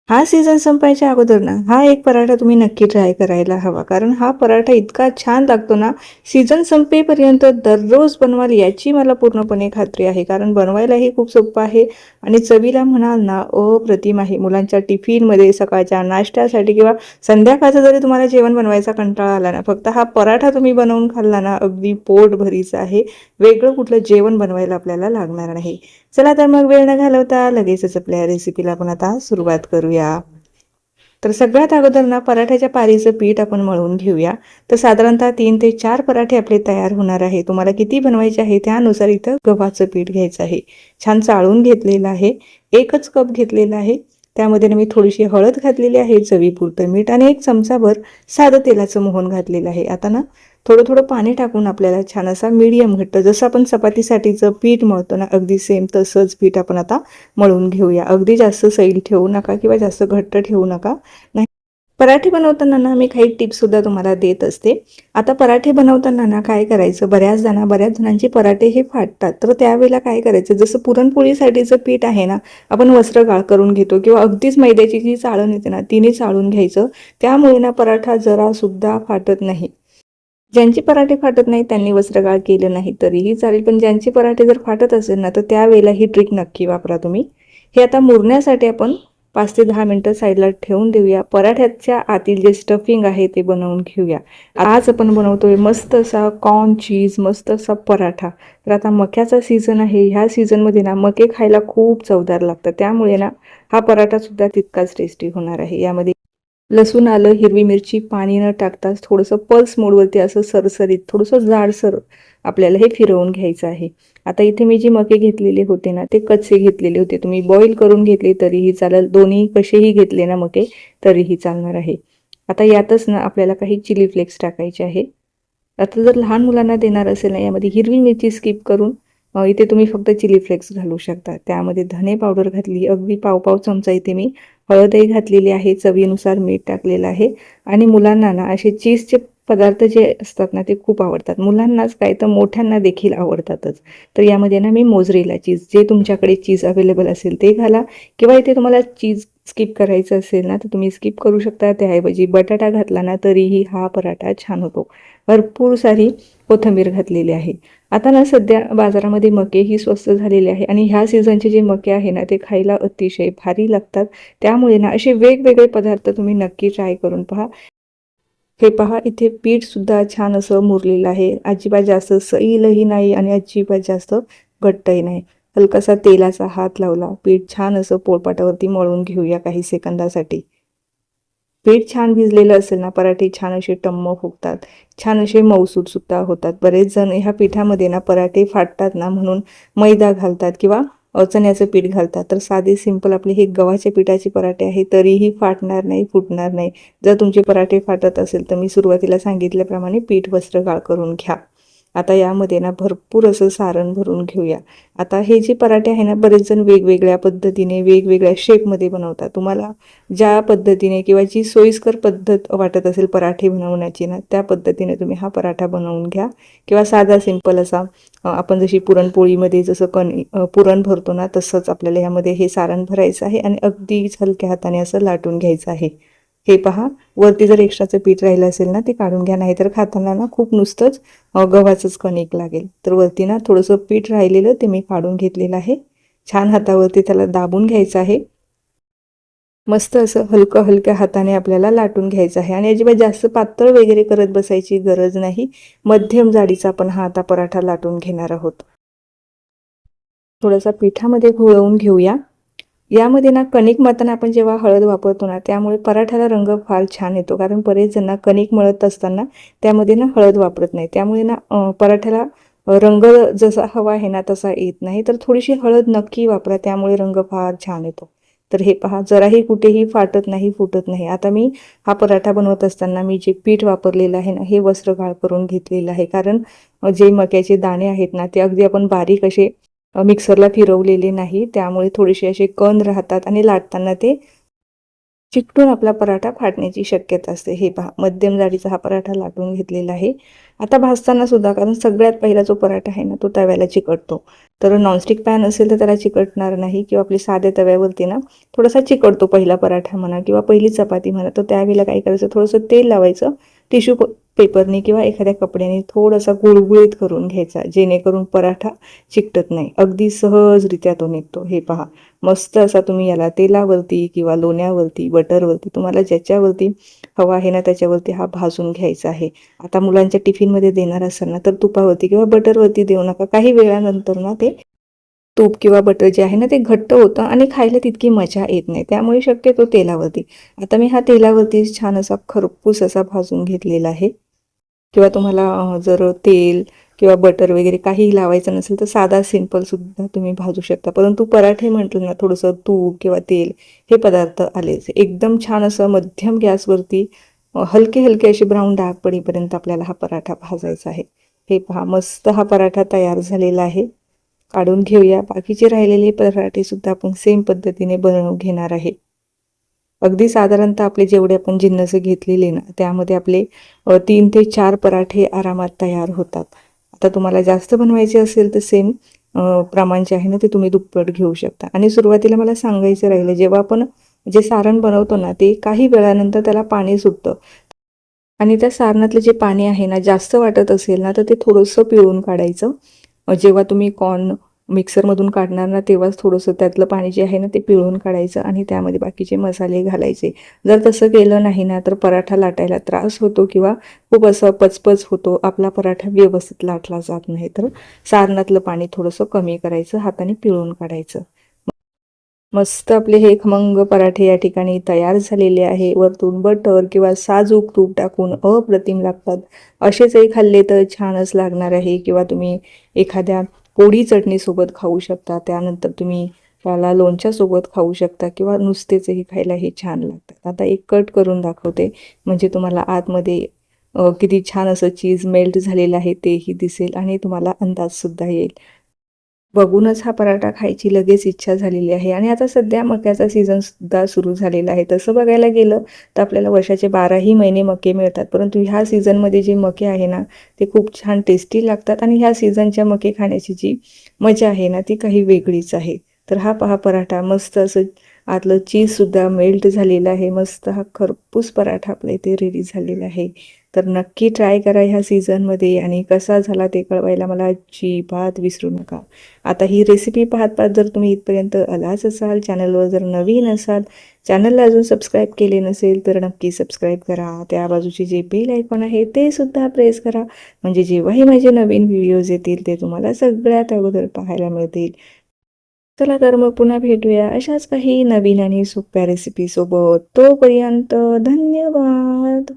हा सीझन संपायच्या अगोदर ना हा एक पराठा तुम्ही नक्की ट्राय करायला हवा, कारण हा पराठा इतका छान लागतो ना. सीझन संपेपर्यंत दररोज बनवाल याची मला पूर्णपणे खात्री आहे, कारण बनवायलाही खूप सोपं आहे आणि चवीला म्हणाल ना अप्रतिम आहे. मुलांच्या टिफिनमध्ये, सकाळच्या नाश्त्यासाठी किंवा संध्याकाळचं जरी तुम्हाला जेवण बनवायचा कंटाळा आला ना, फक्त हा पराठा तुम्ही बनवून खाल्ला ना, अगदी पोट भरीचं आहे. वेगळं कुठलं जेवण बनवायला आपल्याला लागणार नाही. चला तर मग वेळ न घालवता लगेचच आपल्या रेसिपीला आपण आता सुरुवात करूया. तर सगळ्यात अगोदर ना पराठ्याच्या पारीचं पीठ आपण मळून घेऊया. तर साधारणतः 3 ते 4 पराठे आपले तयार होणार आहे. तुम्हाला किती बनवायचे आहे त्यानुसार इथं गव्हाचं पीठ घ्यायचं आहे. छान चाळून घेतलेलं आहे. 1च कप घेतलेला आहे. त्यामध्ये ना मी थोडीशी हळद घातलेली आहे, चवीपुरतं मीठ आणि 1 चमचाभर साधं तेलाचं मोहन घातलेलं आहे. आता ना थोडं थोडं पाणी टाकून आपल्याला छान असा मीडियम घट्ट, जसं आपण चपातीसाठीचं पीठ मळतो ना अगदी सेम तसंच पीठ आपण आता मळून घेऊया. अगदी जास्त सैल ठेवू नका किंवा जास्त घट्ट ठेवू नका. नाही, पराठे बनवताना ना मी काही टिप्ससुद्धा तुम्हाला देत असते. आता पराठे बनवताना ना काय करायचं, बऱ्याच जणांचे पराठे हे फाटतात. तर त्यावेळेला काय करायचं, जसं पुरणपोळीसाठीचं पीठ आहे ना, आपण वस्त्रगाळ करून घेतो किंवा अगदीच मैद्याची जी चाळण येते ना तिने चाळून घ्यायचं. त्यामुळे ना पराठा जरासुद्धा फाटत नाही. ज्यांचे पराठे फाटत नाही त्यांनी वस्त्रगाळ केलं नाही तरीही चालेल, पण ज्यांचे पराठे जर फाटत असेल ना तर त्यावेळेला ही ट्रिक नक्की वापरा तुम्ही. हे आता मुरण्यासाठी आपण 5 ते 10 मिनिटं साईडला ठेवून देऊया. पराठ्याच्या आतील जे स्टफिंग आहे ते बनवून घेऊया. आज आपण बनवतोय मस्त असा कॉर्न चीज, मस्त असा पराठा. तर आता मक्याचा सीझन आहे. ह्या सीझनमध्ये ना मके खायला खूप चवदार लागतं, त्यामुळे ना हा पराठा सुद्धा तितकाच टेस्टी होणार आहे. यामध्ये लसूण, आलं, हिरवी मिरची पाणी न टाकताच थोडंसं पल्स मोडवरती असं सरसरीत थोडंसं जाडसर आपल्याला हे फिरवून घ्यायचं आहे. आता इथे मी जी मके घेतलेले होते ना ते कच्चे घेतलेले होते. तुम्ही बॉईल करून घेतले तरीही चालेल, दोन्ही कसेही घेतले ना मके तरीही चालणार आहे. आता यातच ना आपल्याला काही चिली फ्लेक्स टाकायचे आहे. आता जर लहान मुलांना देणार असेल ना यामध्ये हिरवी मिरची स्किप करून इथे तुम्ही फक्त चिली फ्लेक्स घालू शकता. त्यामध्ये धने पावडर घातली, अगदी पाव चमचा इथे मी हळदही घातलेली आहे, चवीनुसार मीठ टाकलेलं आहे. आणि मुलांना ना असे चीजचे पदार्थ जे असतात ना ते खूप आवडतात. मुलांनाच काय तर मोठ्यांना देखील आवडतातच. तर यामध्ये ना मी मोझरेला चीज, जे तुमच्याकडे चीज अवेलेबल असेल ते घाला किंवा इथे तुम्हाला चीज स्किप करायचं असेल ना तर तुम्ही स्किप करू शकता. त्याऐवजी बटाटा घातला ना तरीही हा पराठा छान होतो. भरपूर सारी कोथिंबीर घातलेली आहे. आता ना सध्या बाजारामध्ये मके ही स्वस्त झालेले आहे आणि ह्या सीझनचे जे मके आहे ना ते खायला अतिशय भारी लागतात. त्यामुळे ना असे वेगवेगळे पदार्थ तुम्ही नक्की ट्राय करून पहा. हे पहा, इथे पीठ सुद्धा छान असं मुरलेलं आहे. अजिबात जास्त सैलही नाही आणि अजिबात जास्त घट्टही नाही. हलकासा तेलाचा हात लावला, पीठ छान असं पोळपाटावरती मळून घेऊया काही सेकंदासाठी. पीठ छान भिजलेलं असेल ना पराठे छान असे टम्म फुगतात, छान असे मऊसूत सुद्धा होतात. बरेच जण ह्या पिठामध्ये ना पराठे फाटतात ना म्हणून मैदा घालतात किंवा चण्याचं पीठ घालतात. तर साधे सिंपल आपले हे गव्हाच्या पिठाचे पराठे आहे, तरीही फाटणार नाही, फुटणार नाही. जर तुमचे पराठे फाटत असेल तर मी सुरुवातीला सांगितल्याप्रमाणे पीठ वस्त्रगाळ करून घ्या. आता यामध्ये ना भरपूर असं सारण भरून घेऊया. आता हे जे पराठे आहे ना बरेच जण वेगवेगळ्या पद्धतीने वेगवेगळ्या शेपमध्ये बनवतात. तुम्हाला ज्या पद्धतीने किंवा जी सोयीस्कर पद्धत वाटत असेल पराठे बनवण्याची ना त्या पद्धतीने तुम्ही हा पराठा बनवून घ्या. किंवा साधा सिंपल असा आपण जशी पुरणपोळीमध्ये जसं पुरण भरतो ना तसंच आपल्याला यामध्ये हे सारण भरायचं आहे आणि अगदीच हलक्या हाताने असं लाटून घ्यायचं आहे. हे पहा, वरती जर एक्स्ट्राचं पीठ राहिलं असेल ना ते काढून घ्या, नाही तर खाताना ना खूप नुसतंच गव्हाचंच कणिक लागेल. तर वरती ना थोडंसं पीठ राहिलेलं ते मी काढून घेतलेलं आहे. छान हातावरती त्याला दाबून घ्यायचं आहे. मस्त असं हलक्या हाताने आपल्याला लाटून घ्यायचं आहे आणि अजिबात जास्त पातळ वगैरे करत बसायची गरज नाही. मध्यम जाडीचा आपण हा आता पराठा लाटून घेणार आहोत. थोडासा पिठामध्ये घोळवून घेऊया. यामध्ये ना कणिक मळताना आपण जेव्हा हळद वापरतो ना त्यामुळे पराठ्याला रंग फार छान येतो, कारण बरेच जण कणिक मळत असताना त्यामध्ये ना हळद वापरत नाही. त्यामुळे ना पराठ्याला रंग जसा हवा आहे ना तसा येत नाही. तर थोडीशी हळद नक्की वापरा, त्यामुळे रंग फार छान येतो. तर हे पहा, जराही कुठेही फाटत नाही, फुटत नाही. आता मी हा पराठा बनवत असताना मी जे पीठ वापरलेलं आहे ना हे वस्त्रगाळ करून घेतलेलं आहे, कारण जे मक्याचे दाणे आहेत ना ते अगदी आपण बारीक असे मिक्सरला फिरवलेले नाही, त्यामुळे थोडेसे असे कण राहतात आणि लाटताना ते चिकटून आपला पराठा फाटण्याची शक्यता असते. हे पहा, मध्यम जाडीचा हा पराठा लाटून घेतलेला आहे. आता भाजताना सुद्धा, कारण सगळ्यात पहिला जो पराठा आहे ना तो तव्याला चिकटतो. तर नॉनस्टिक पॅन असेल तर त्याला चिकटणार नाही, किंवा आपली साध्या तव्यावरती ना थोडासा चिकटतो पहिला पराठा म्हणा किंवा पहिली चपाती म्हणा. तर त्यावेळेला काय करायचं, थोडंसं तेल लावायचं, टिश्यू पेपरने किंवा एखाद्या कपड्याने थोडासा गुळगुळीत करून घ्यायचा, जेणेकरून पराठा चिकटत नाही, अगदी सहजरित्या तो निघतो. हे पहा, मस्त असा तुम्ही याला तेलावरती किंवा लोण्यावरती, बटरवरती, तुम्हाला ज्याच्यावरती हवा आहे ना त्याच्यावरती हा भाजून घ्यायचा आहे. आता मुलांच्या टिफिनमध्ये देणार असाल ना तर तुपावरती किंवा बटरवरती देऊ नका. काही वेळानंतर ना ते तूप किंवा बटर जे आहे ना ते घट्ट होतं आणि खायला तितकी मजा येत नाही. त्यामुळे शक्यतो तेलावरती. आता मी हा तेलावरती छान असा खरपूस असा भाजून घेतलेला आहे. किंवा तुम्हाला जर तेल किंवा बटर वगैरे काहीही लावायचं नसेल तर साधा सिंपल सुद्धा तुम्ही भाजू शकता. परंतु पराठे म्हटलं ना थोडंसं तूप किंवा तेल हे पदार्थ आलेच. एकदम छान असं मध्यम गॅसवरती हलके हलके असे ब्राऊन डाग पडीपर्यंत आपल्याला हा पराठा भाजायचा आहे. हे पहा, मस्त हा पराठा तयार झालेला आहे. काढून घेऊया. बाकीचे राहिलेले पराठे सुद्धा आपण सेम पद्धतीने बनवून घेणार आहे. अगदी साधारणतः आपले जेवढे आपण जिन्नस घेतलेले ना त्यामध्ये आपले 3 ते 4 पराठे आरामात तयार होतात. आता तुम्हाला जास्त बनवायचे असेल तर सेम प्रमाण जे आहे ना ते तुम्ही दुप्पट घेऊ शकता. आणि सुरुवातीला मला सांगायचं राहिलं, जेव्हा आपण जे सारण बनवतो ना ते काही वेळानंतर त्याला पाणी सुटतं आणि त्या सारणातलं जे पाणी आहे ना जास्त वाटत असेल ना तर ते थोडंसं पिळून काढायचं. जेव्हा तुम्ही कॉर्न मिक्सरमधून काढणार ना तेव्हाच थोडंसं त्यातलं पाणी जे आहे ना ते पिळून काढायचं आणि त्यामध्ये बाकीचे मसाले घालायचे. जर तसं केलं नाही ना तर पराठा लाटायला त्रास होतो किंवा खूप असं पचपच होतो, आपला पराठा व्यवस्थित लाटला जात नाही. तर सारणातलं पाणी थोडंसं कमी करायचं, हाताने पिळून काढायचं. मस्त आपले हे खमंग पराठे या ठिकाणी तयार झालेले आहे. वरतून बटर किंवा साजूक तूप टाकून अप्रतिम लागतात. असेचही खाल्ले तर छानच लागणार आहे. किंवा तुम्ही एखाद्या पोळी चटणीसोबत खाऊ शकता, त्यानंतर तुम्ही त्याला लोणच्यासोबत खाऊ शकता किंवा नुसतेचही खायला हे छान लागतात. आता एक कट करून दाखवते म्हणजे तुम्हाला आतमध्ये किती छान असं चीज मेल्ट झालेलं आहे तेही दिसेल आणि तुम्हाला अंदाजसुद्धा येईल. बघूनच हा पराठा खायची लगेच इच्छा झालेली आहे. आणि आता सध्या मक्याचा सीझनसुद्धा सुरू झालेला आहे. तसं बघायला गेलं तर आपल्याला वर्षाचे 12ही महिने मके मिळतात, परंतु ह्या सीझनमध्ये जे मके आहे ना ते खूप छान टेस्टी लागतात आणि ह्या सीझनच्या मके खाण्याची जी मजा आहे ना ती काही वेगळीच आहे. तर हा पहा पराठा मस्त असं आतलं चीजसुद्धा मेल्ट झालेलं आहे. मस्त हा खरपूस पराठा आपल्या इथे रेडी झालेला आहे. तर नक्की ट्राय करा ह्या सीझनमध्ये आणि कसा झाला ते कळवायला मला अजिबात विसरू नका. आता ही रेसिपी पाहत पाहत जर तुम्ही इथपर्यंत आलाच असाल, चॅनलवर जर नवीन असाल, चॅनलला अजून सबस्क्राईब केले नसेल तर नक्की सबस्क्राईब करा. त्या बाजूचे जे बेल आयकॉन आहे ते सुद्धा प्रेस करा, म्हणजे जेव्हाही माझे नवीन व्हिडिओज येतील ते तुम्हाला सगळ्यात अगोदर पाहायला मिळतील. चला तर मग पुन्हा भेटूया अशाच काही नवीन आणि सोप्या रेसिपीसोबत. तोपर्यंत धन्यवाद.